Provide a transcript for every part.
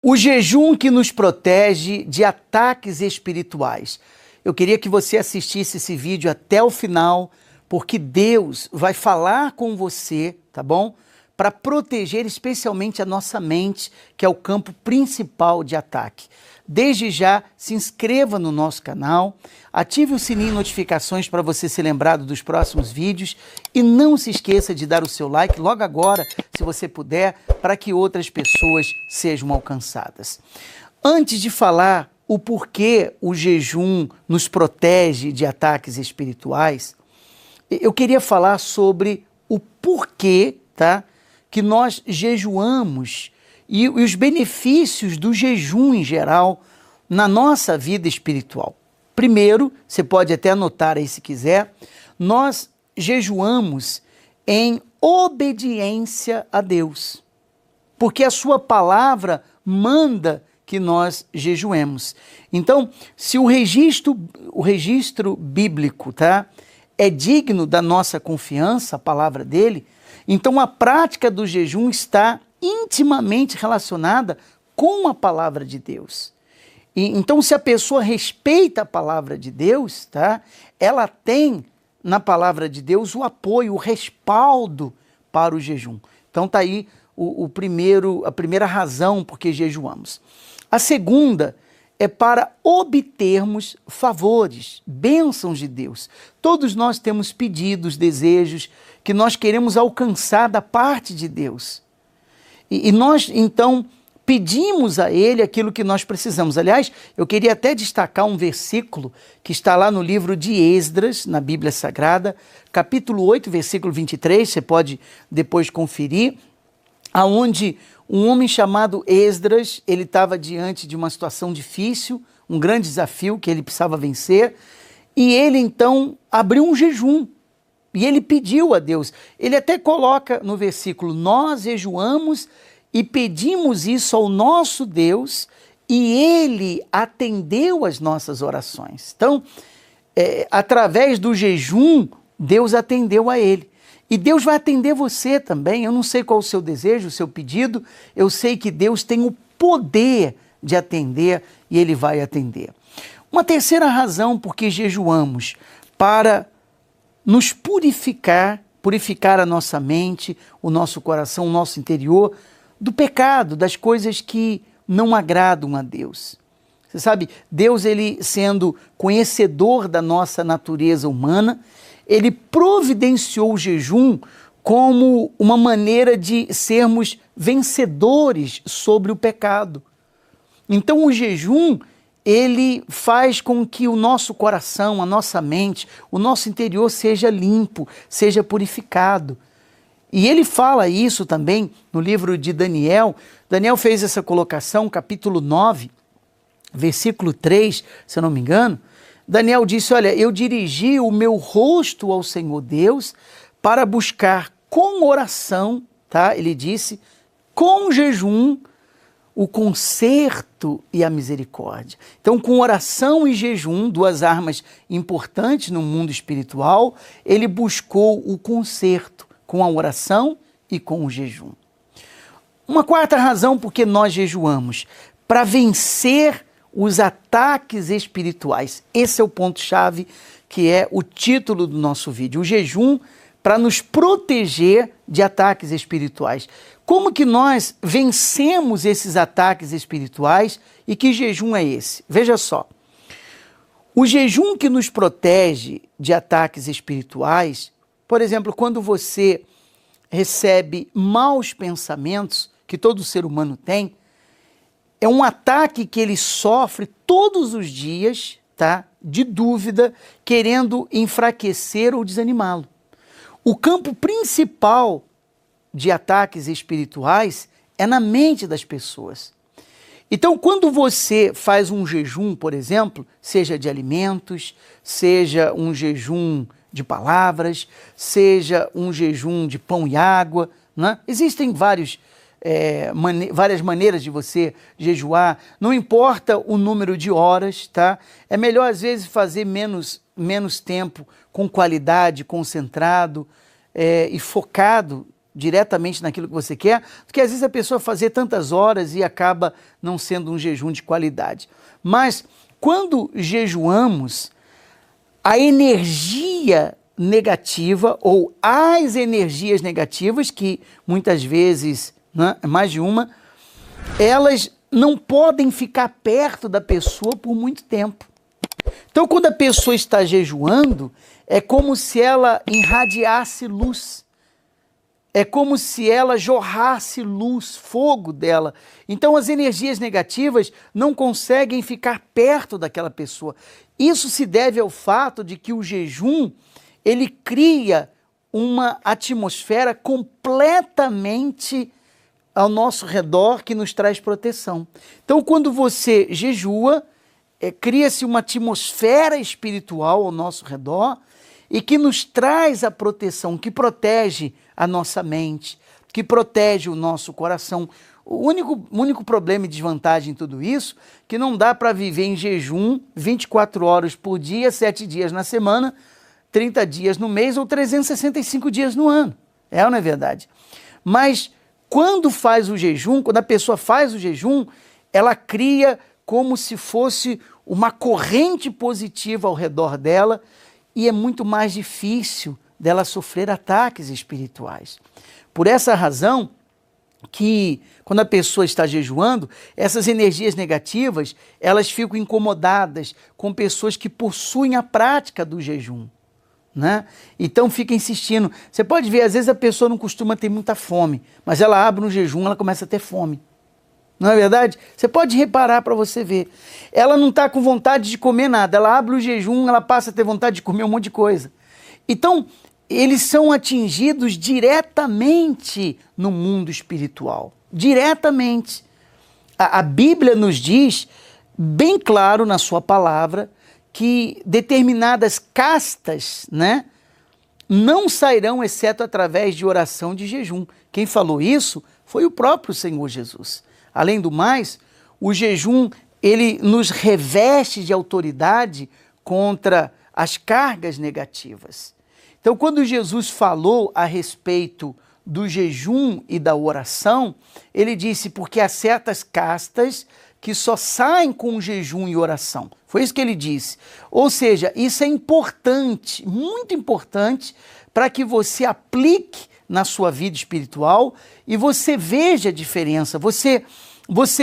O jejum que nos protege de ataques espirituais. Eu queria que você assistisse esse vídeo até o final, porque Deus vai falar com você, tá bom? Para proteger especialmente a nossa mente, que é o campo principal de ataque. Desde já, se inscreva no nosso canal, ative o sininho de notificações para você ser lembrado dos próximos vídeos e não se esqueça de dar o seu like logo agora, se você puder, para que outras pessoas sejam alcançadas. Antes de falar o porquê o jejum nos protege de ataques espirituais, eu queria falar sobre o porquê, tá, que nós jejuamos e os benefícios do jejum em geral na nossa vida espiritual. Primeiro, você pode até anotar aí se quiser, nós jejuamos em obediência a Deus, porque a sua palavra manda que nós jejuemos. Então, se o registro bíblico, tá, é digno da nossa confiança, a palavra dele, então a prática do jejum está intimamente relacionada com a palavra de Deus. Então, se a pessoa respeita a palavra de Deus, tá, ela tem na palavra de Deus o apoio, o respaldo para o jejum. Então está aí a primeira razão por que jejuamos. A segunda é para obtermos favores, bênçãos de Deus. Todos nós temos pedidos, desejos que nós queremos alcançar da parte de Deus. E nós, então, pedimos a Ele aquilo que nós precisamos. Aliás, eu queria até destacar um versículo que está lá no livro de Esdras, na Bíblia Sagrada, capítulo 8, versículo 23, você pode depois conferir, aonde um homem chamado Esdras, ele estava diante de uma situação difícil, um grande desafio que ele precisava vencer, e ele então abriu um jejum, e ele pediu a Deus. Ele até coloca no versículo, nós jejuamos e pedimos isso ao nosso Deus, e ele atendeu as nossas orações. Então, através do jejum, Deus atendeu a ele. E Deus vai atender você também. Eu não sei qual é o seu desejo, o seu pedido. Eu sei que Deus tem o poder de atender e Ele vai atender. Uma terceira razão por que jejuamos, para nos purificar a nossa mente, o nosso coração, o nosso interior, do pecado, das coisas que não agradam a Deus. Você sabe, Deus, ele sendo conhecedor da nossa natureza humana, ele providenciou o jejum como uma maneira de sermos vencedores sobre o pecado. Então o jejum, ele faz com que o nosso coração, a nossa mente, o nosso interior seja limpo, seja purificado. E ele fala isso também no livro de Daniel. Daniel fez essa colocação, capítulo 9, versículo 3, se eu não me engano. Daniel disse, olha, eu dirigi o meu rosto ao Senhor Deus para buscar com oração, tá? Ele disse, com jejum, o conserto e a misericórdia. Então, com oração e jejum, duas armas importantes no mundo espiritual, ele buscou o conserto com a oração e com o jejum. Uma quarta razão por que nós jejuamos, para vencer os ataques espirituais. Esse é o ponto-chave, que é o título do nosso vídeo. O jejum para nos proteger de ataques espirituais. Como que nós vencemos esses ataques espirituais e que jejum é esse? Veja só. O jejum que nos protege de ataques espirituais, por exemplo, quando você recebe maus pensamentos, que todo ser humano tem, é um ataque que ele sofre todos os dias, tá? De dúvida, querendo enfraquecer ou desanimá-lo. O campo principal de ataques espirituais é na mente das pessoas. Então, quando você faz um jejum, por exemplo, seja de alimentos, seja um jejum de palavras, seja um jejum de pão e água, né? Existem várias maneiras de você jejuar, não importa o número de horas, tá? É melhor às vezes fazer menos tempo com qualidade, concentrado e focado diretamente naquilo que você quer, porque às vezes a pessoa fazer tantas horas e acaba não sendo um jejum de qualidade. Mas quando jejuamos, a energia negativa ou as energias negativas, que muitas vezes, né, mais de uma, elas não podem ficar perto da pessoa por muito tempo. Então, quando a pessoa está jejuando, é como se ela irradiasse luz. É como se ela jorrasse luz, fogo dela. Então, as energias negativas não conseguem ficar perto daquela pessoa. Isso se deve ao fato de que o jejum, ele cria uma atmosfera completamente ao nosso redor que nos traz proteção. Então, quando você jejua, cria-se uma atmosfera espiritual ao nosso redor e que nos traz a proteção, que protege a nossa mente, que protege o nosso coração. O único problema e desvantagem em tudo isso, que não dá para viver em jejum 24 horas por dia, 7 dias na semana, 30 dias no mês ou 365 dias no ano. É ou não é verdade? Mas quando faz o jejum, quando a pessoa faz o jejum, ela cria como se fosse uma corrente positiva ao redor dela e é muito mais difícil dela sofrer ataques espirituais. Por essa razão que quando a pessoa está jejuando, essas energias negativas, elas ficam incomodadas com pessoas que possuem a prática do jejum, né? Então fica insistindo. Você pode ver, às vezes a pessoa não costuma ter muita fome, mas ela abre um jejum, ela começa a ter fome. Não é verdade? Você pode reparar para você ver. Ela não está com vontade de comer nada, ela abre o jejum, ela passa a ter vontade de comer um monte de coisa. Então, eles são atingidos diretamente no mundo espiritual. Diretamente. A Bíblia nos diz, bem claro na sua palavra, que determinadas castas, né, não sairão exceto através de oração de jejum. Quem falou isso foi o próprio Senhor Jesus. Além do mais, o jejum, ele nos reveste de autoridade contra as cargas negativas. Então, quando Jesus falou a respeito do jejum e da oração, ele disse, porque há certas castas que só saem com jejum e oração. Foi isso que ele disse. Ou seja, isso é importante, muito importante, para que você aplique na sua vida espiritual e você veja a diferença, você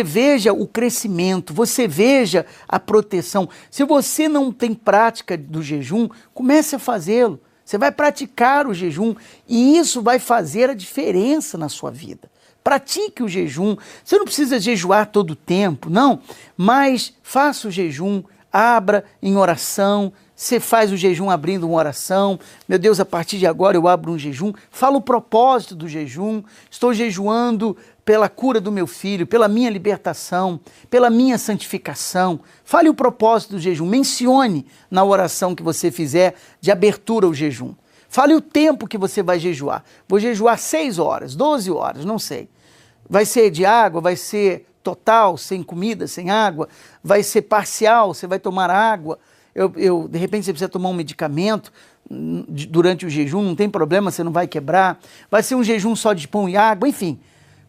veja o crescimento, você veja a proteção. Se você não tem prática do jejum, comece a fazê-lo. Você vai praticar o jejum e isso vai fazer a diferença na sua vida. Pratique o jejum. Você não precisa jejuar todo o tempo, não, mas faça o jejum, abra em oração. Você faz o jejum abrindo uma oração. Meu Deus, a partir de agora eu abro um jejum. Fala o propósito do jejum. Estou jejuando pela cura do meu filho, pela minha libertação, pela minha santificação. Fale o propósito do jejum. Mencione na oração que você fizer de abertura ao jejum. Fale o tempo que você vai jejuar. Vou jejuar 6 horas, 12 horas, não sei. Vai ser de água, vai ser total, sem comida, sem água. Vai ser parcial, você vai tomar água. De repente você precisa tomar um medicamento durante o jejum, não tem problema, você não vai quebrar. Vai ser um jejum só de pão e água, enfim.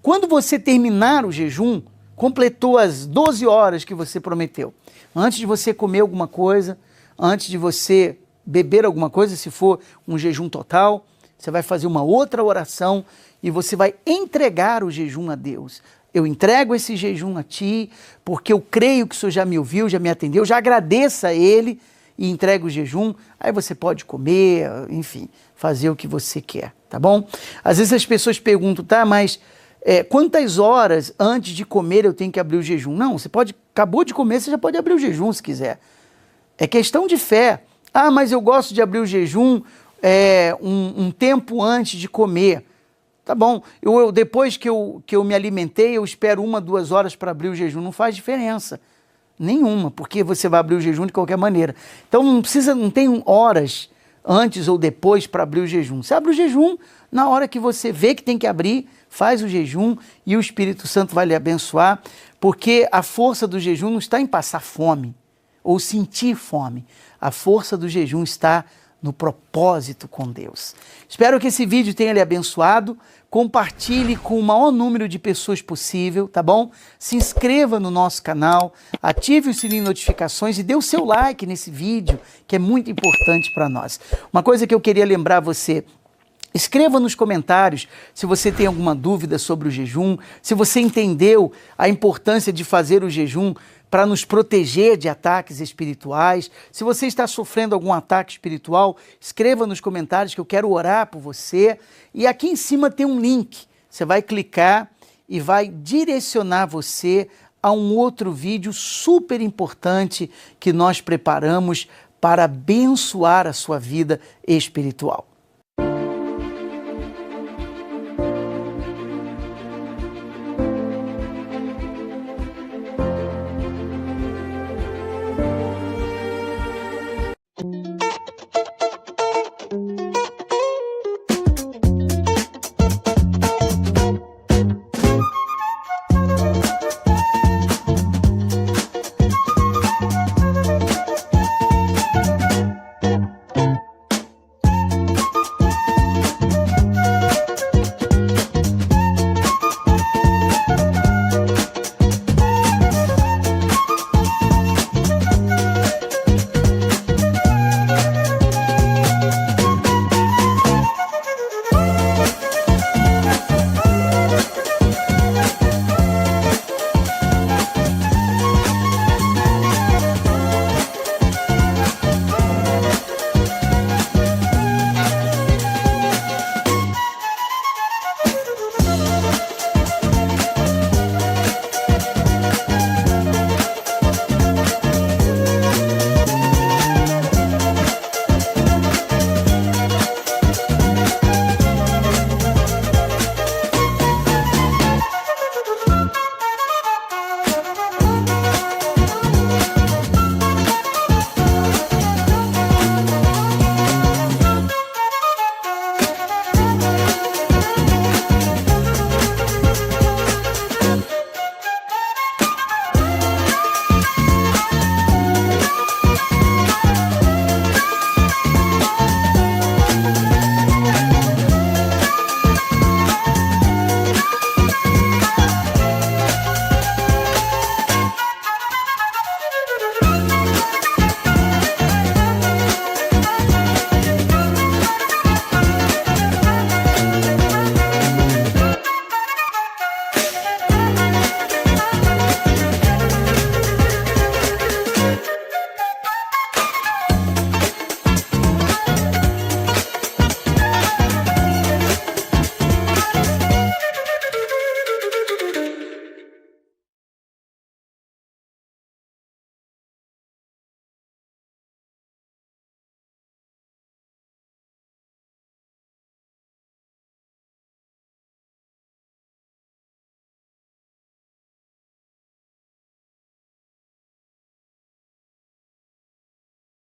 Quando você terminar o jejum, completou as 12 horas que você prometeu. Antes de você comer alguma coisa, antes de você beber alguma coisa, se for um jejum total, você vai fazer uma outra oração e você vai entregar o jejum a Deus. Eu entrego esse jejum a ti, porque eu creio que o Senhor já me ouviu, já me atendeu, já agradeça a Ele e entrega o jejum. Aí você pode comer, enfim, fazer o que você quer, tá bom? Às vezes as pessoas perguntam, tá, mas quantas horas antes de comer eu tenho que abrir o jejum? Não, você pode, acabou de comer, você já pode abrir o jejum se quiser. É questão de fé. Ah, mas eu gosto de abrir o jejum um tempo antes de comer. Tá bom, depois que eu me alimentei, eu espero 1, 2 horas para abrir o jejum. Não faz diferença nenhuma, porque você vai abrir o jejum de qualquer maneira. Então não tem horas antes ou depois para abrir o jejum. Você abre o jejum na hora que você vê que tem que abrir, faz o jejum e o Espírito Santo vai lhe abençoar, porque a força do jejum não está em passar fome ou sentir fome. A força do jejum está no propósito com Deus. Espero que esse vídeo tenha lhe abençoado. compartilhe com o maior número de pessoas possível, tá bom? Se inscreva no nosso canal, ative o sininho de notificações e dê o seu like nesse vídeo, que é muito importante para nós. Uma coisa que eu queria lembrar você: escreva nos comentários se você tem alguma dúvida sobre o jejum, se você entendeu a importância de fazer o jejum para nos proteger de ataques espirituais. Se você está sofrendo algum ataque espiritual, escreva nos comentários que eu quero orar por você. E aqui em cima tem um link, você vai clicar e vai direcionar você a um outro vídeo super importante que nós preparamos para abençoar a sua vida espiritual.